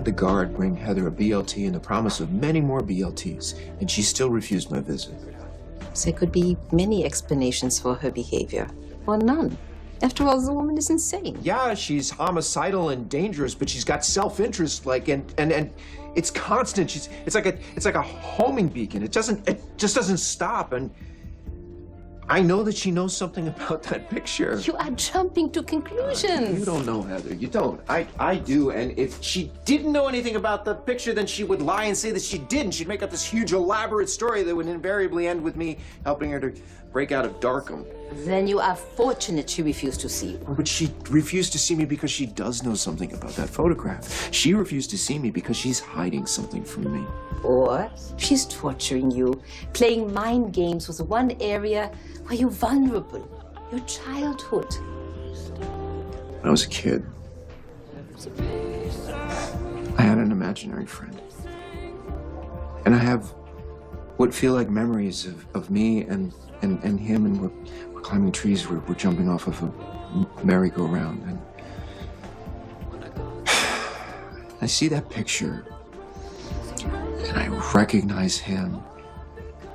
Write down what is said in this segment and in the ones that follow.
had the guard bring Heather a BLT and the promise of many more BLTs, and she still refused my visit. There could be many explanations for her behavior, or none. After all, the woman is insane. Yeah, she's homicidal and dangerous, but she's got self-interest, like, and it's constant. It's like a homing beacon. It just doesn't stop. And I know that she knows something about that picture. You are jumping to conclusions. You don't know, Heather. You don't. I do. And if she didn't know anything about the picture, then she would lie and say that she did, and she'd make up this huge, elaborate story that would invariably end with me helping her to break out of Darkham. Then you are fortunate she refused to see you. But she refused to see me because she does know something about that photograph. She refused to see me because she's hiding something from me. Or she's torturing you, playing mind games with one area where you're vulnerable, your childhood. When I was a kid, I had an imaginary friend. And I have what feel like memories of me and him, and we're climbing trees, we're jumping off of a merry-go-round. And I see that picture, and I recognize him.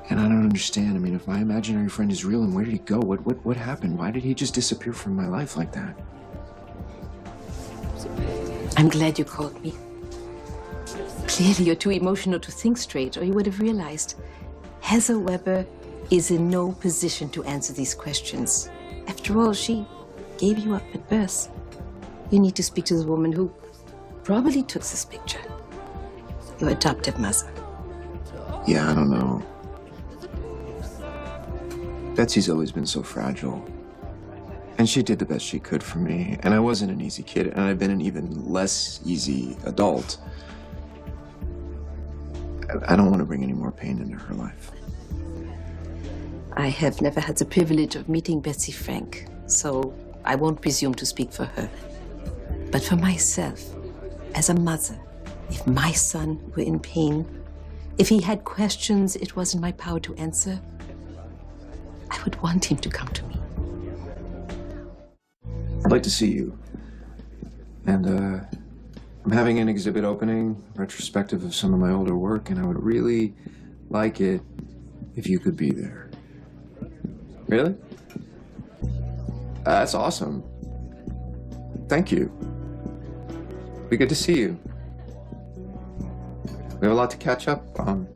And I don't understand. I mean, if my imaginary friend is real, and where did he go? What happened? Why did he just disappear from my life like that? I'm glad you called me. Clearly, you're too emotional to think straight, or you would have realized Heather Weber is in no position to answer these questions. After all, she gave you up at birth. You need to speak to the woman who probably took this picture. Your adoptive mother. Yeah, I don't know. Betsy's always been so fragile. And she did the best she could for me. And I wasn't an easy kid, and I've been an even less easy adult. I don't want to bring any more pain into her life. I have never had the privilege of meeting Betsy Frank, so I won't presume to speak for her. But for myself, as a mother, if my son were in pain, if he had questions it was in my power to answer, I would want him to come to me. I'd like to see you. And I'm having an exhibit opening, retrospective of some of my older work, and I would really like it if you could be there. Really? That's awesome. Thank you. Be good to see you. We have a lot to catch up on.